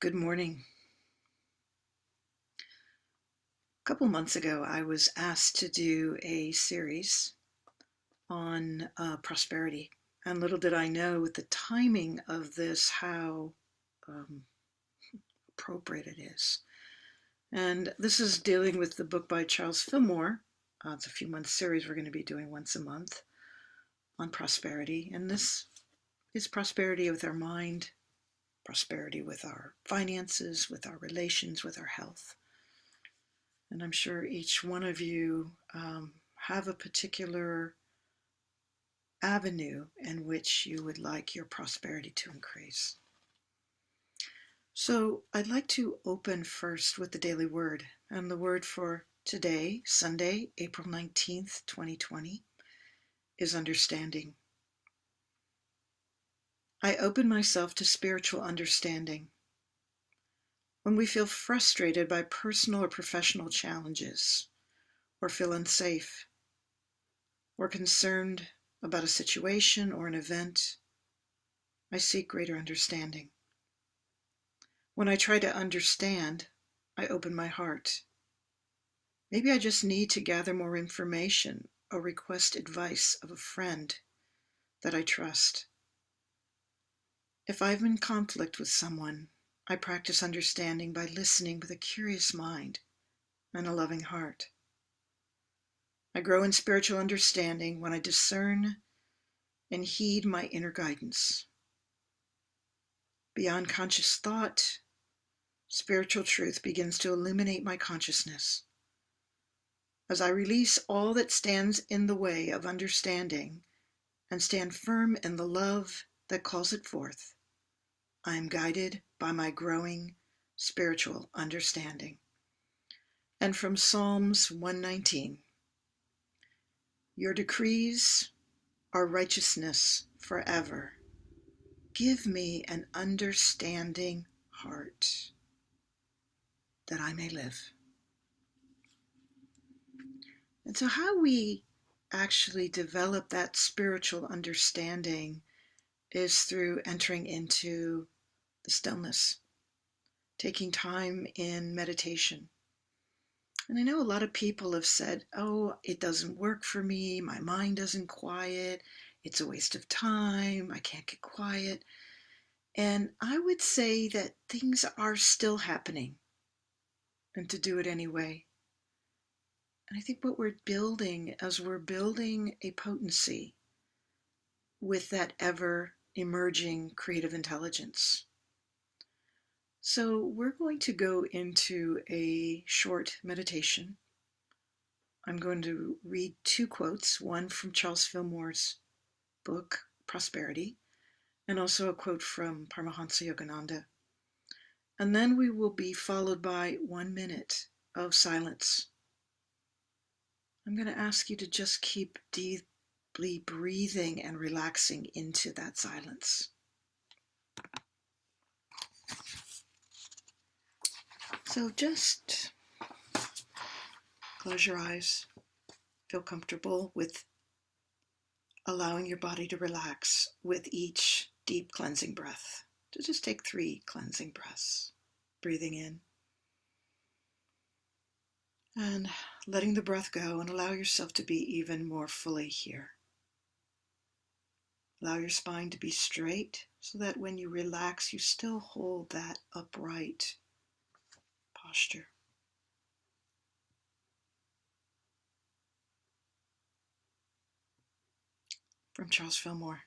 Good morning. A couple months ago, I was asked to do a series on prosperity. And little did I know with the timing of this how um, appropriate it is. And this is dealing with the book by Charles Fillmore. It's a few months series we're going to be doing once a month on prosperity. And this is prosperity with our mind, prosperity with our finances, with our relations, with our health. And I'm sure each one of you have a particular avenue in which you would like your prosperity to increase. So I'd like to open first with the daily word. And the word for today, Sunday, April 19th, 2020, is understanding. I open myself to spiritual understanding. When we feel frustrated by personal or professional challenges, or feel unsafe, or concerned about a situation or an event, I seek greater understanding. When I try to understand, I open my heart. Maybe I just need to gather more information or request advice of a friend that I trust. If I'm in conflict with someone, I practice understanding by listening with a curious mind and a loving heart. I grow in spiritual understanding when I discern and heed my inner guidance. Beyond conscious thought, spiritual truth begins to illuminate my consciousness. As I release all that stands in the way of understanding and stand firm in the love that calls it forth, I am guided by my growing spiritual understanding. And from Psalms 119, your decrees are righteousness forever. Give me an understanding heart that I may live. And so how we actually develop that spiritual understanding is through entering into the stillness, taking time in meditation. And I know a lot of people have said, oh, it doesn't work for me, my mind doesn't quiet, it's a waste of time, I can't get quiet. And I would say that things are still happening, and to do it anyway. And I think what we're building as we're building a potency with that ever emerging creative intelligence. So we're going to go into a short meditation. I'm going to read two quotes, one from Charles Fillmore's book, Prosperity, and also a quote from Paramahansa Yogananda. And then we will be followed by 1 minute of silence. I'm going to ask you to just keep deeply breathing and relaxing into that silence. So just close your eyes. Feel comfortable with allowing your body to relax with each deep cleansing breath. So just take 3 cleansing breaths. Breathing in and letting the breath go, and allow yourself to be even more fully here. Allow your spine to be straight so that when you relax, you still hold that upright posture. From Charles Fillmore.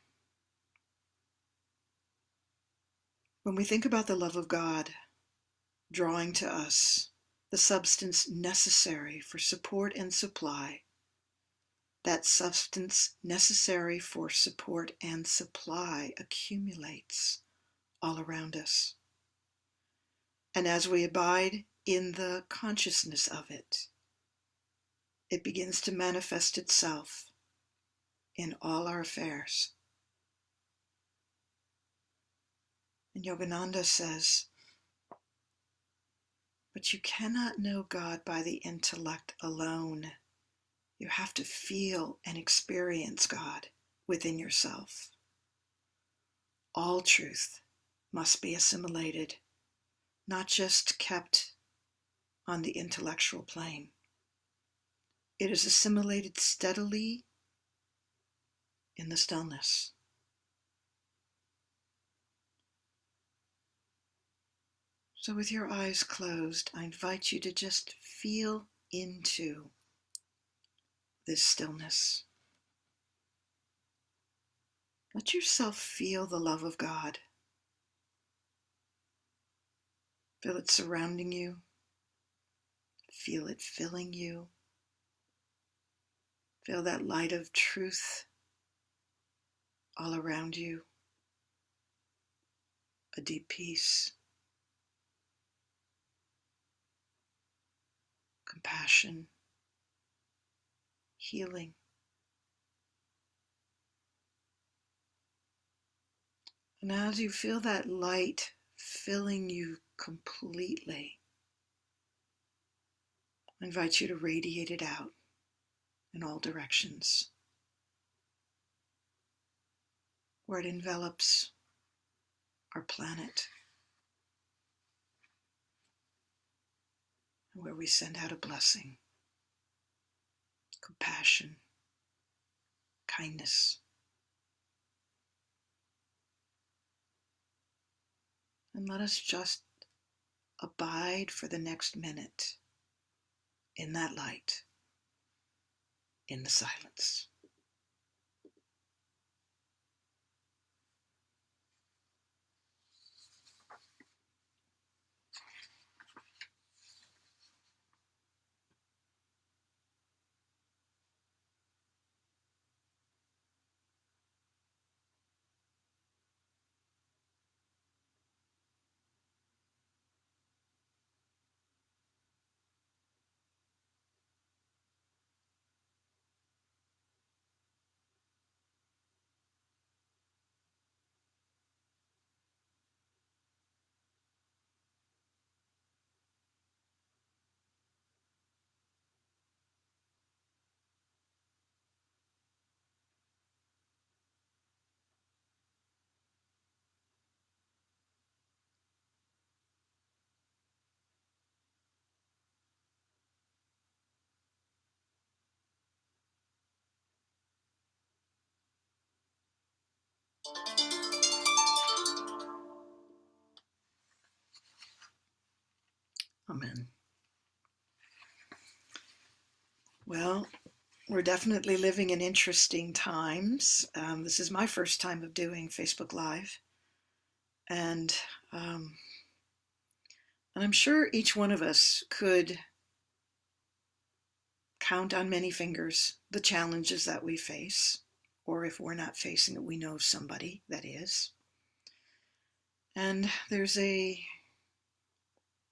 When we think about the love of God drawing to us the substance necessary for support and supply, that substance necessary for support and supply accumulates all around us. And as we abide in the consciousness of it, it begins to manifest itself in all our affairs. And Yogananda says, but you cannot know God by the intellect alone. You have to feel and experience God within yourself. All truth must be assimilated not just kept on the intellectual plane. It is assimilated steadily in the stillness. So with your eyes closed, I invite you to just feel into this stillness. Let yourself feel the love of God. Feel it surrounding you. Feel it filling you. Feel that light of truth all around you. A deep peace, compassion, healing. And as you feel that light filling you completely, I invite you to radiate it out in all directions, where it envelops our planet, and where we send out a blessing, compassion, kindness. And let us just abide for the next minute in that light, in the silence. Amen. Well, we're definitely living in interesting times. This is my first time of doing Facebook Live. And um, and I'm sure each one of us could count on many fingers the challenges that we face, or if we're not facing it, we know somebody that is. And there's a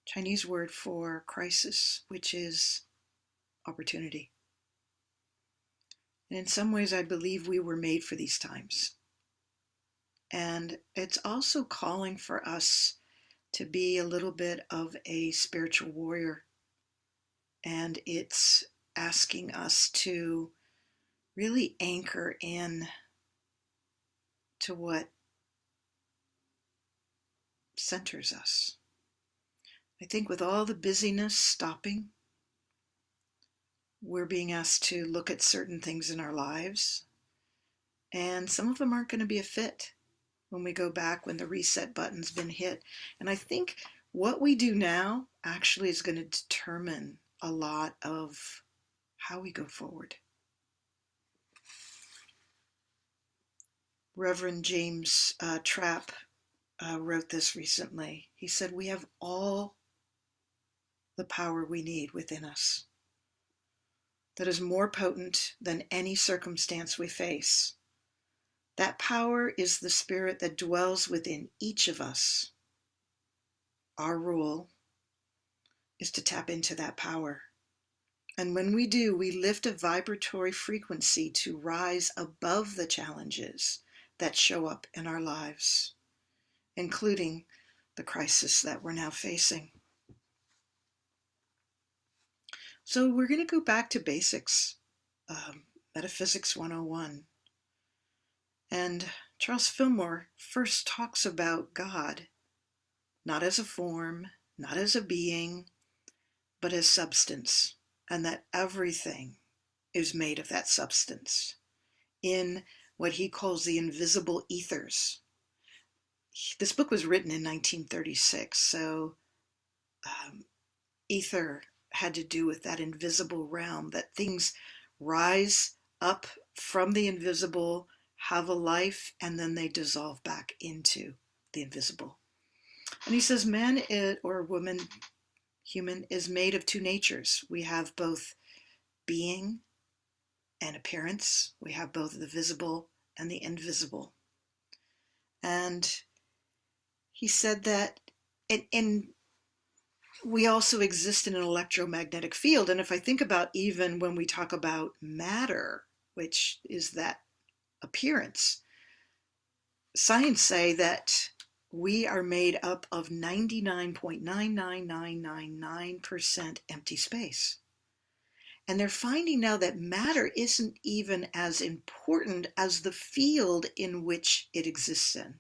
Chinese word for crisis, which is opportunity. And in some ways, I believe we were made for these times. And it's also calling for us to be a little bit of a spiritual warrior. And it's asking us to really anchor in to what centers us. I think with all the busyness stopping, we're being asked to look at certain things in our lives, and some of them aren't going to be a fit when we go back, when the reset button's been hit. And I think what we do now actually is going to determine a lot of how we go forward. Reverend James Trapp wrote this recently. He said, "We have all the power we need within us that is more potent than any circumstance we face. That power is the spirit that dwells within each of us. Our role is to tap into that power. And when we do, we lift a vibratory frequency to rise above the challenges that show up in our lives, including the crisis that we're now facing." So we're going to go back to basics, Metaphysics 101. And Charles Fillmore first talks about God not as a form, not as a being, but as substance, and that everything is made of that substance in what he calls the invisible ethers. This book was written in 1936, so ether had to do with that invisible realm, that things rise up from the invisible, have a life, and then they dissolve back into the invisible. And he says man or woman, human, is made of two natures. We have both being and appearance. We have both the visible and the invisible. And he said that in we also exist in an electromagnetic field. And if I think about even when we talk about matter, which is that appearance, science say that we are made up of 99.99999% empty space. And they're finding now that matter isn't even as important as the field in which it exists in.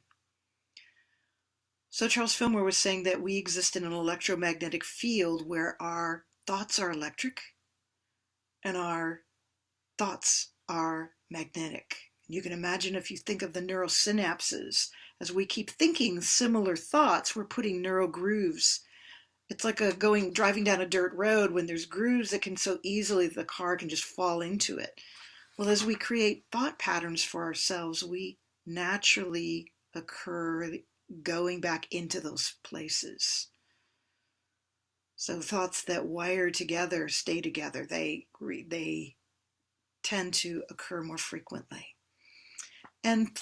So Charles Fillmore was saying that we exist in an electromagnetic field where our thoughts are electric and our thoughts are magnetic. You can imagine if you think of the neural synapses, as we keep thinking similar thoughts, we're putting neural grooves. It's like driving down a dirt road when there's grooves that can so easily the car can just fall into it. Well, as we create thought patterns for ourselves, we naturally occur going back into those places. So thoughts that wire together stay together. They tend to occur more frequently. And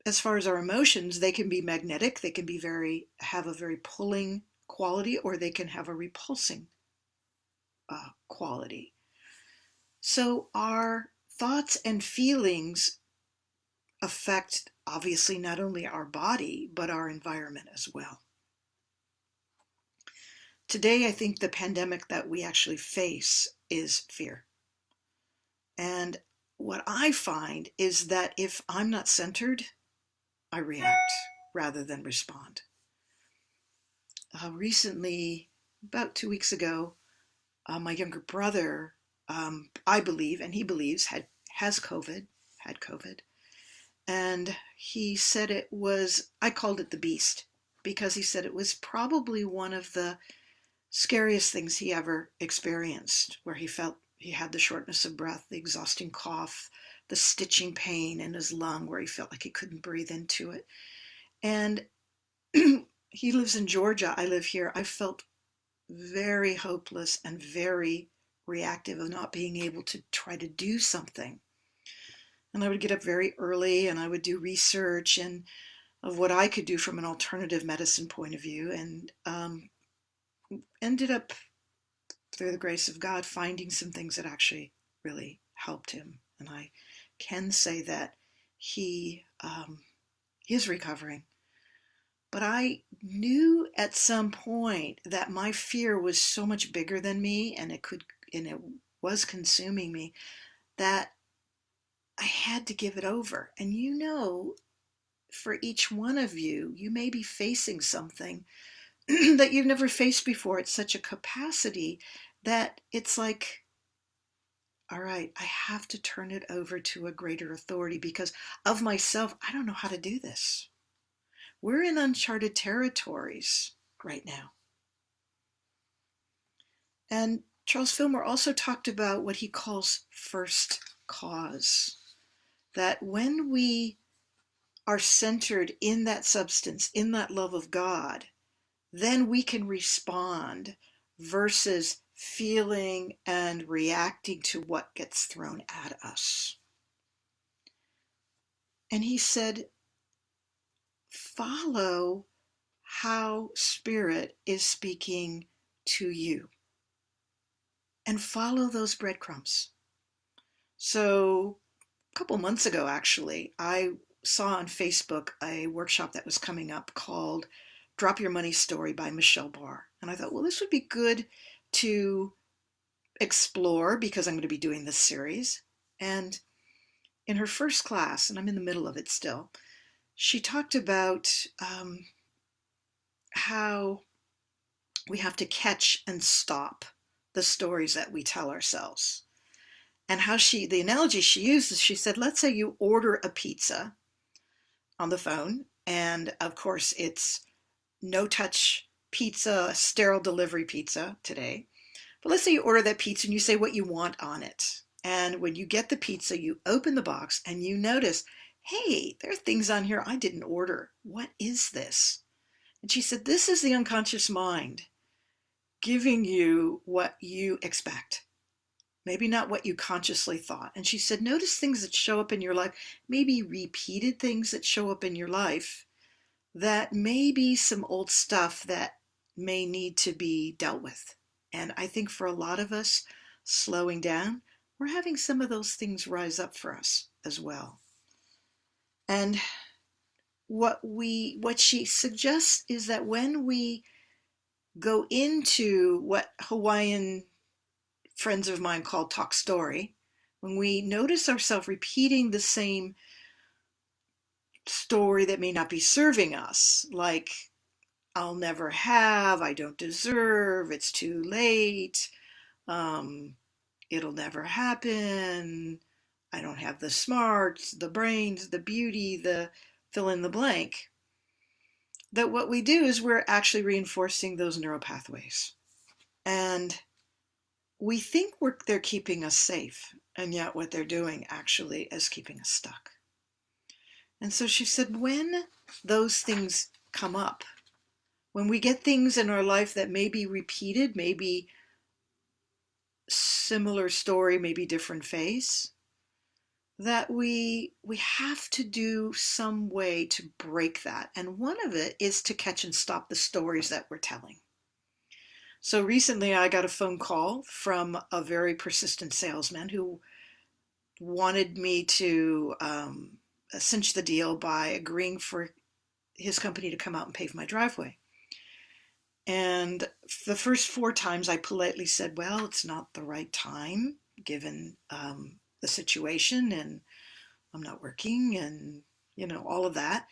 as far as our emotions, they can be magnetic. They can have a very pulling quality, or they can have a repulsing quality. So our thoughts and feelings affect, obviously, not only our body, but our environment as well. Today, I think the pandemic that we actually face is fear. And what I find is that if I'm not centered, I react rather than respond. Recently, about 2 weeks ago, my younger brother, I believe, and he believes, had COVID. And he said I called it the beast, because he said it was probably one of the scariest things he ever experienced, where he felt he had the shortness of breath, the exhausting cough, the stitching pain in his lung where he felt like he couldn't breathe into it. And he lives in Georgia. I live here. I felt very hopeless and very reactive of not being able to try to do something. And I would get up very early and I would do research and of what I could do from an alternative medicine point of view, and ended up, through the grace of God, finding some things that actually really helped him. And I can say that he is recovering. But I knew at some point that my fear was so much bigger than me, and it was consuming me, that I had to give it over. And for each one of you, you may be facing something that you've never faced before. It's such a capacity that it's like, all right, I have to turn it over to a greater authority, because of myself, I don't know how to do this. We're in uncharted territories right now. And Charles Fillmore also talked about what he calls first cause. That when we are centered in that substance, in that love of God, then we can respond versus feeling and reacting to what gets thrown at us. And he said, follow how Spirit is speaking to you and follow those breadcrumbs. So a couple months ago, actually, I saw on Facebook a workshop that was coming up called Drop Your Money Story by Michelle Barr. And I thought, well, this would be good to explore because I'm going to be doing this series. And in her first class, and I'm in the middle of it still, she talked about how we have to catch and stop the stories that we tell ourselves. And the analogy she used is, she said, let's say you order a pizza on the phone, and of course it's no touch pizza, sterile delivery pizza today. But let's say you order that pizza and you say what you want on it. And when you get the pizza, you open the box and you notice, hey, there are things on here I didn't order. What is this? And she said, this is the unconscious mind giving you what you expect. Maybe not what you consciously thought. And she said, notice things that show up in your life, maybe repeated things that show up in your life, that may be some old stuff that may need to be dealt with. And I think for a lot of us, slowing down, we're having some of those things rise up for us as well. And what she suggests is that when we go into what Hawaiian friends of mine call talk story, when we notice ourselves repeating the same story that may not be serving us, like, I'll never have, I don't deserve, it's too late, it'll never happen, I don't have the smarts, the brains, the beauty, the fill in the blank, that what we do is we're actually reinforcing those neural pathways. And we think they're keeping us safe, and yet what they're doing actually is keeping us stuck. And so she said, when those things come up, when we get things in our life that may be repeated, maybe similar story, maybe different face, that we have to do some way to break that. And one of it is to catch and stop the stories that we're telling. So recently I got a phone call from a very persistent salesman who wanted me to cinch the deal by agreeing for his company to come out and pave my driveway. And the first 4 times I politely said, well, it's not the right time given the situation, and I'm not working, and all of that.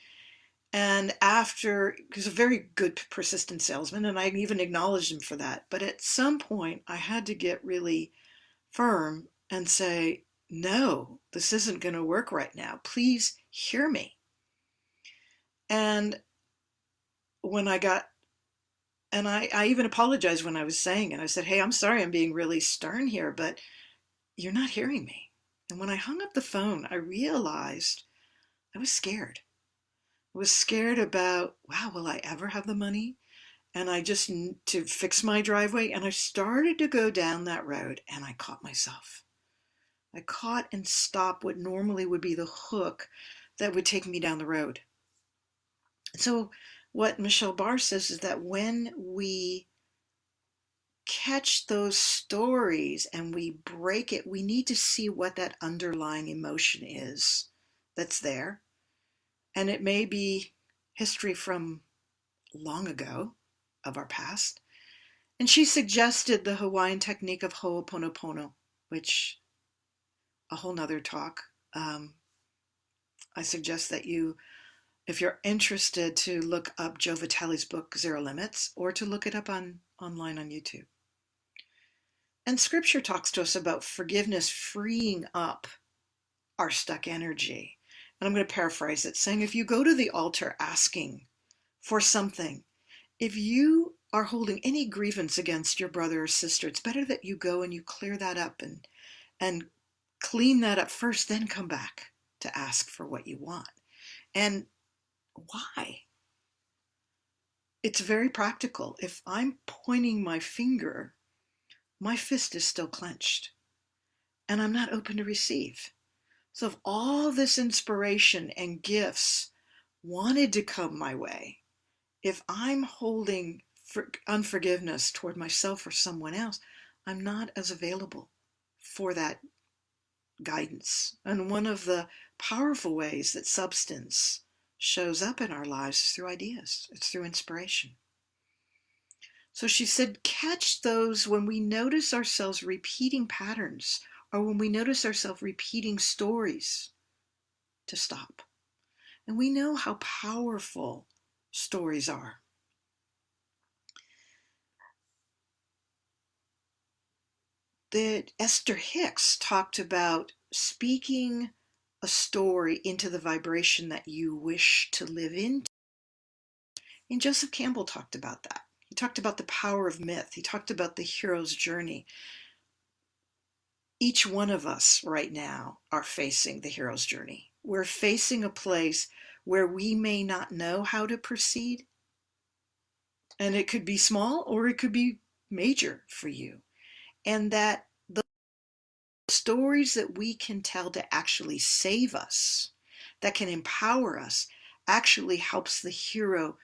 And after, he was a very good persistent salesman, and I even acknowledged him for that. But at some point I had to get really firm and say, no, this isn't going to work right now. Please hear me. And when I got, and I even apologized when I was saying it. I said, hey, I'm sorry I'm being really stern here, but you're not hearing me. And when I hung up the phone, I realized I was scared. I was scared about, wow, will I ever have the money? And I just to fix my driveway. And I started to go down that road, and I caught myself. I caught and stopped what normally would be the hook that would take me down the road. So what Michelle Barr says is that when we catch those stories and we break it, we need to see what that underlying emotion is that's there. And it may be history from long ago, of our past. And she suggested the Hawaiian technique of Ho'oponopono, which a whole nother talk. I suggest that you, if you're interested, to look up Joe Vitale's book, Zero Limits, or to look it up online on YouTube. And scripture talks to us about forgiveness freeing up our stuck energy. And I'm going to paraphrase it, saying, if you go to the altar asking for something, if you are holding any grievance against your brother or sister, it's better that you go and you clear that up and clean that up first, then come back to ask for what you want. And why? It's very practical. If I'm pointing my finger, my fist is still clenched, and I'm not open to receive. So if all this inspiration and gifts wanted to come my way, if I'm holding unforgiveness toward myself or someone else, I'm not as available for that guidance. And one of the powerful ways that substance shows up in our lives is through ideas. It's through inspiration. So she said, catch those when we notice ourselves repeating patterns, or when we notice ourselves repeating stories, to stop. And we know how powerful stories are. that Esther Hicks talked about speaking a story into the vibration that you wish to live into. And Joseph Campbell talked about that. He talked about the power of myth. He talked about the hero's journey. Each one of us right now are facing the hero's journey. We're facing a place where we may not know how to proceed. And it could be small or it could be major for you. And that the stories that we can tell to actually save us, that can empower us, actually helps the hero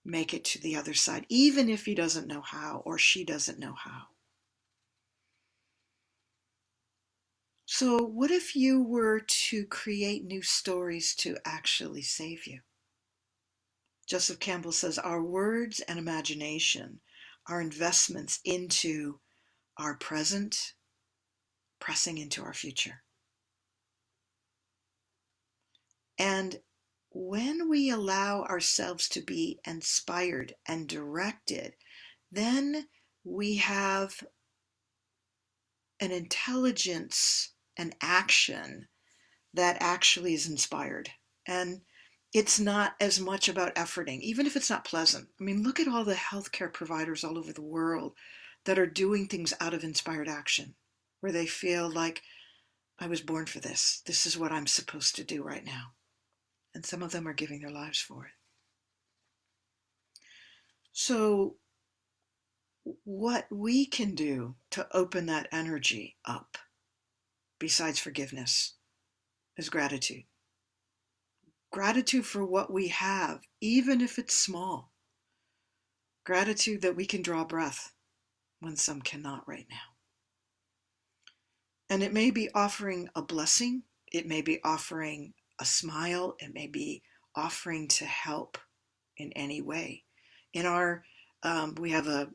make it to the other side, even if he doesn't know how or she doesn't know how. So what if you were to create new stories to actually save you? Joseph Campbell says our words and imagination are investments into our present, pressing into our future. And when we allow ourselves to be inspired and directed, then we have an intelligence and action that actually is inspired. And it's not as much about efforting, even if it's not pleasant. I mean, look at all the healthcare providers all over the world that are doing things out of inspired action, where they feel like, I was born for this. This is what I'm supposed to do right now. And some of them are giving their lives for it. So what we can do to open that energy up, besides forgiveness, is gratitude. Gratitude for what we have, even if it's small. Gratitude that we can draw breath when some cannot right now. And it may be offering a blessing. It may be offering a smile. It may be offering to help in any way. In our, we have a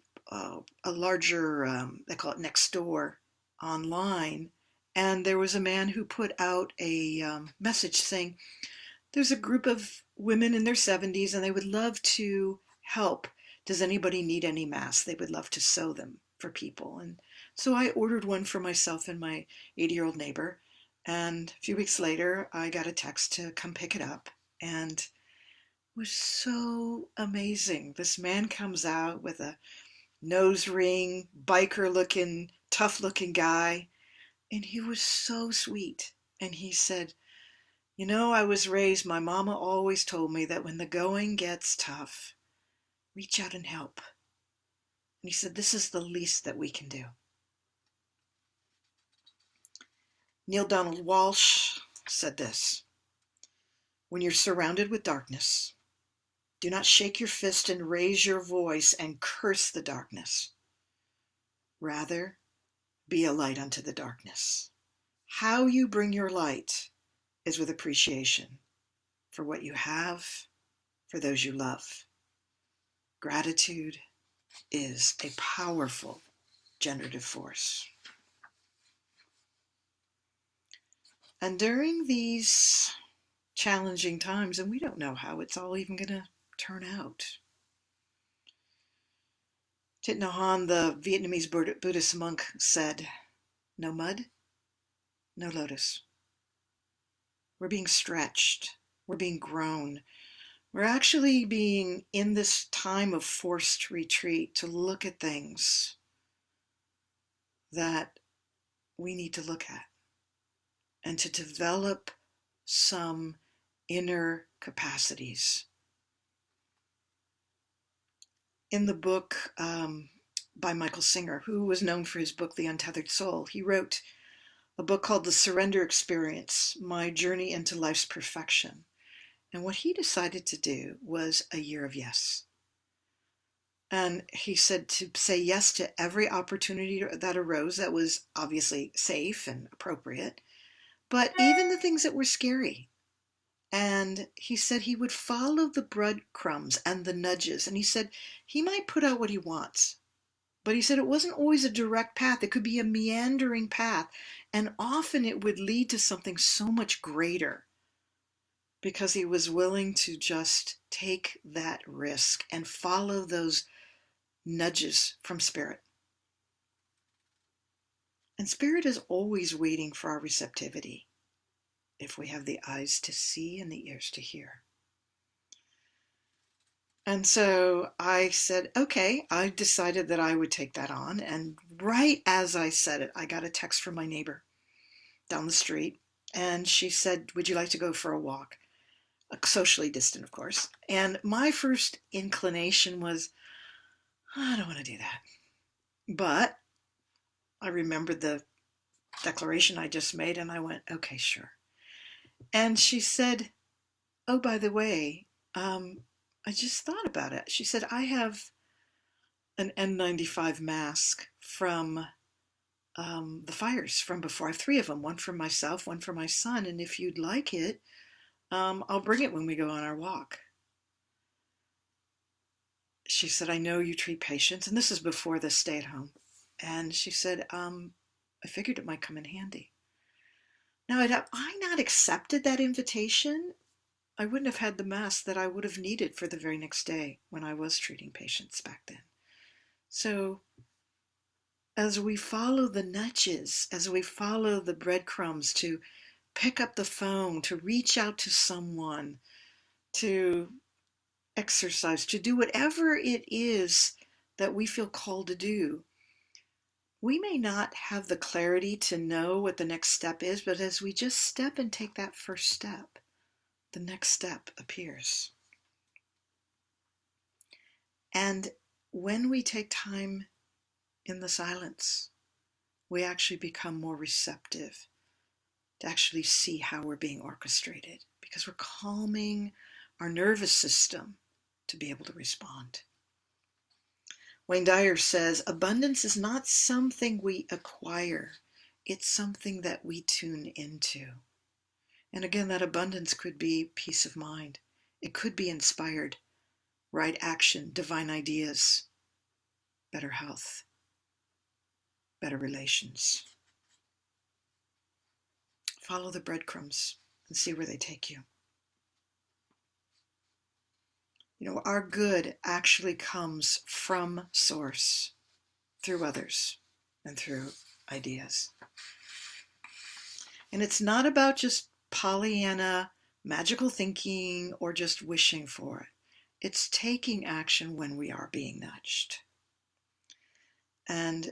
larger, they call it Next Door online. And there was a man who put out a message saying, there's a group of women in their 70s and they would love to help. Does anybody need any masks? They would love to sew them for people. And so I ordered one for myself and my 80-year-old neighbor. And a few weeks later, I got a text to come pick it up. And it was so amazing. This man comes out with a nose ring, biker looking, tough looking guy. And he was so sweet. And he said, you know, I was raised, my mama always told me that when the going gets tough, reach out and help. And he said, this is the least that we can do. Neil Donald Walsh said this, when you're surrounded with darkness, do not shake your fist and raise your voice and curse the darkness. Rather, be a light unto the darkness. How you bring your light is with appreciation for what you have, for those you love. Gratitude is a powerful generative force. And during these challenging times, and we don't know how it's all even going to turn out. Thich Nhat Hanh, the Vietnamese Buddhist monk, said, no mud, no lotus. We're being stretched. We're being grown. We're actually being in this time of forced retreat to look at things that we need to look at and to develop some inner capacities. In the book by Michael Singer, who was known for his book, The Untethered Soul, he wrote a book called The Surrender Experience, My Journey into Life's Perfection. And what he decided to do was a year of yes. And he said to say yes to every opportunity that arose that was obviously safe and appropriate, but even the things that were scary. And he said he would follow the breadcrumbs and the nudges. And he said he might put out what he wants. But he said it wasn't always a direct path. It could be a meandering path. And often it would lead to something so much greater because he was willing to just take that risk and follow those nudges from spirit. And Spirit is always waiting for our receptivity if we have the eyes to see and the ears to hear. And so I said, okay, I decided that I would take that on. And right as I said it, I got a text from my neighbor down the street. And she said, would you like to go for a walk? Socially distant, of course. And my first inclination was, I don't want to do that. But I remembered the declaration I just made, and I went, okay, sure. And she said, oh, by the way, I just thought about it. She said, I have an N95 mask from the fires from before. I have three of them, one for myself, one for my son. And if you'd like it, I'll bring it when we go on our walk. She said, I know you treat patients. And this is before the stay at home. And she said, I figured it might come in handy. Now, had I not accepted that invitation, I wouldn't have had the mask that I would have needed for the very next day when I was treating patients back then. So as we follow the nudges, as we follow the breadcrumbs to pick up the phone, to reach out to someone, to exercise, to do whatever it is that we feel called to do, we may not have the clarity to know what the next step is, but as we just step and take that first step, the next step appears. And when we take time in the silence, we actually become more receptive to actually see how we're being orchestrated, because we're calming our nervous system to be able to respond. Wayne Dyer says, abundance is not something we acquire, it's something that we tune into. And again, that abundance could be peace of mind. It could be inspired, right action, divine ideas, better health, better relations. Follow the breadcrumbs and see where they take you. You know, our good actually comes from source, through others, and through ideas. And it's not about just Pollyanna, magical thinking, or just wishing for it. It's taking action when we are being nudged. And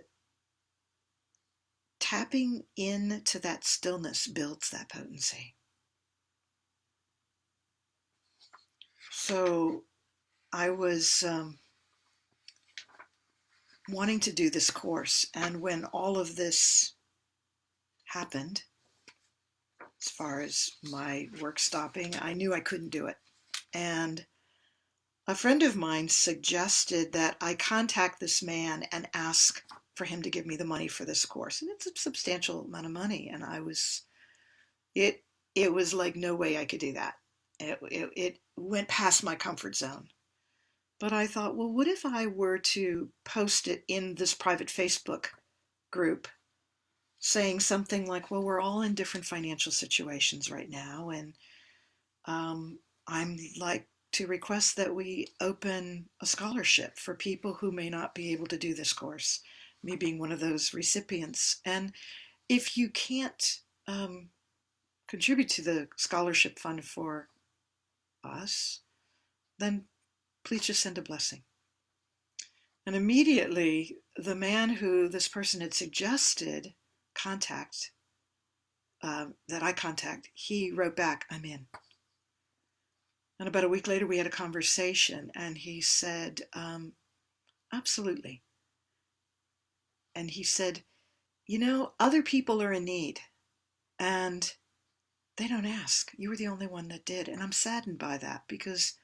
tapping into that stillness builds that potency. So I was wanting to do this course, and when all of this happened, as far as my work stopping, I knew I couldn't do it. And a friend of mine suggested that I contact this man and ask for him to give me the money for this course. And it's a substantial amount of money. And it was like, no way I could do that. It went past my comfort zone. But I thought, well, what if I were to post it in this private Facebook group saying something like, well, we're all in different financial situations right now. And I'm like to request that we open a scholarship for people who may not be able to do this course, me being one of those recipients. And if you can't contribute to the scholarship fund for us, then please just send a blessing. And immediately, the man who this person had suggested that I contact, he wrote back, I'm in. And about a week later, we had a conversation, and he said, absolutely. And he said, you know, other people are in need, and they don't ask. You were the only one that did. And I'm saddened by that, because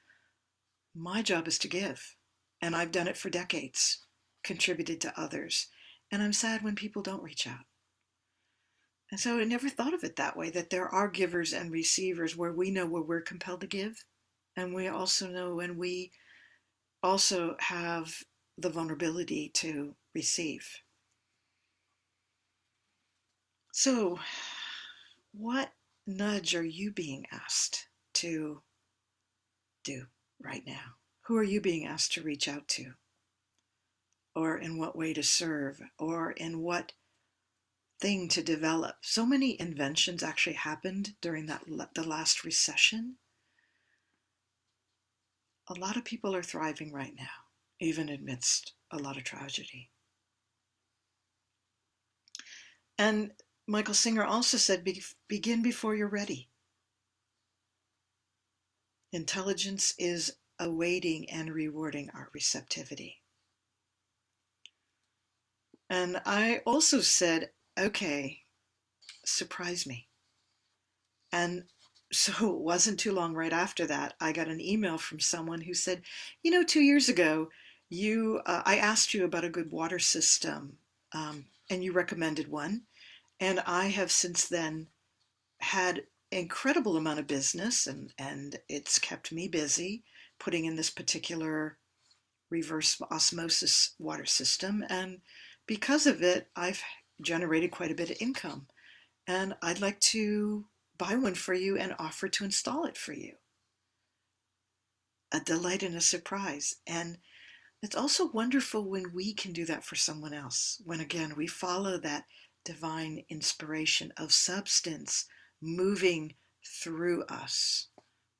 my job is to give. And I've done it for decades, contributed to others. And I'm sad when people don't reach out. And so I never thought of it that way, that there are givers and receivers where we know where we're compelled to give. And we also know when we also have the vulnerability to receive. So, what nudge are you being asked to do right now? Who are you being asked to reach out to? Or in what way to serve? Or in what thing to develop. So many inventions actually happened during the last recession. A lot of people are thriving right now, even amidst a lot of tragedy. And Michael Singer also said, begin before you're ready. Intelligence is awaiting and rewarding our receptivity. And I also said, okay, surprise me. And so it wasn't too long right after that, I got an email from someone who said, 2 years ago, I asked you about a good water system, and you recommended one. And I have since then had incredible amount of business, and it's kept me busy putting in this particular reverse osmosis water system. And because of it, I've generated quite a bit of income. And I'd like to buy one for you and offer to install it for you. A delight and a surprise. And it's also wonderful when we can do that for someone else. When again, we follow that divine inspiration of substance moving through us.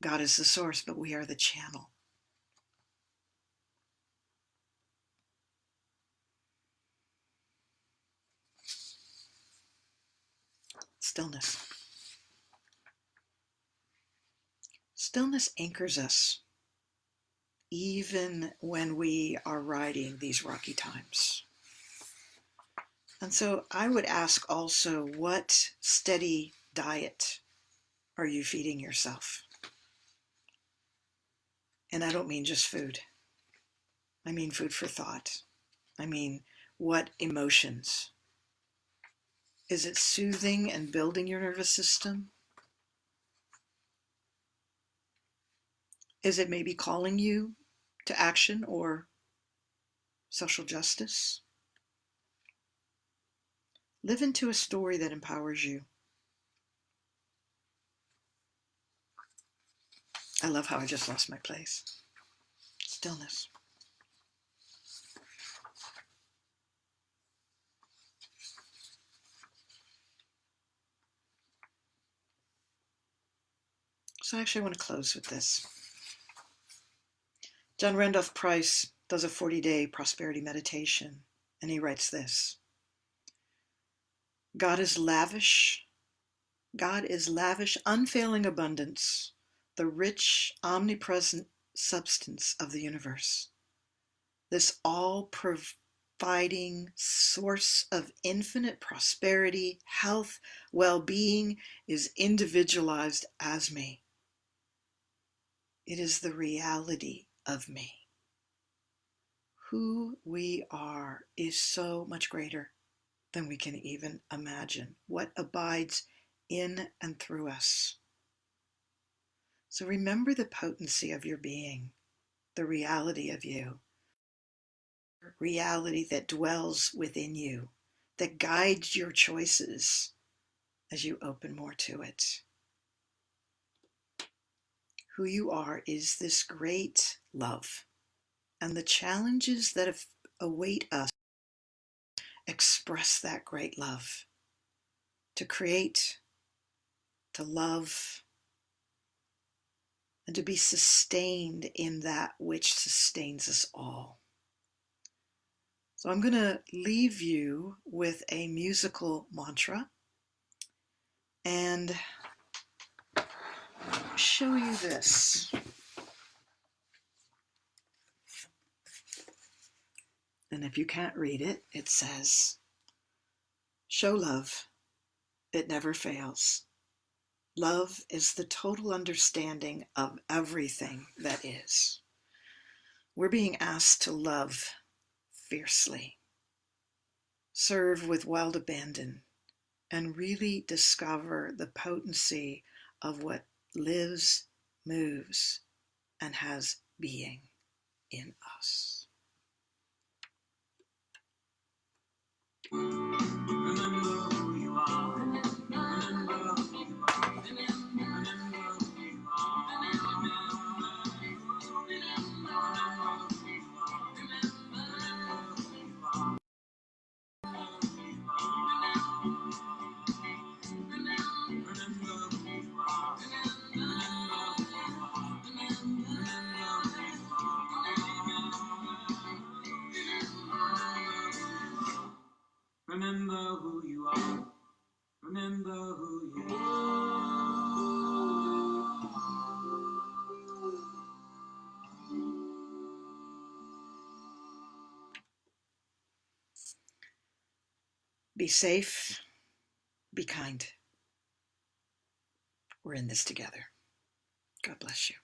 God is the source, but we are the channel. Stillness. Stillness anchors us, even when we are riding these rocky times. And so I would ask also, what steady diet are you feeding yourself? And I don't mean just food. I mean food for thought. I mean, what emotions? Is it soothing and building your nervous system? Is it maybe calling you to action or social justice? Live into a story that empowers you. I love how I just lost my place. Stillness. So I actually want to close with this. John Randolph Price does a 40-day prosperity meditation, and he writes this: God is lavish, unfailing abundance, the rich, omnipresent substance of the universe. This all-providing source of infinite prosperity, health, well-being is individualized as me. It is the reality of me. Who we are is so much greater than we can even imagine. What abides in and through us. So remember the potency of your being, the reality of you, reality that dwells within you, that guides your choices as you open more to it. Who you are is this great love, and the challenges that await us express that great love, to create, to love, and to be sustained in that which sustains us all. So I'm going to leave you with a musical mantra and show you this. And if you can't read it, it says, show love, it never fails. Love is the total understanding of everything that is. We're being asked to love fiercely, serve with wild abandon, and really discover the potency of what lives, moves, and has being in us. Remember who you are. Remember who you are. Remember who you are. Be safe, be kind. We're in this together. God bless you.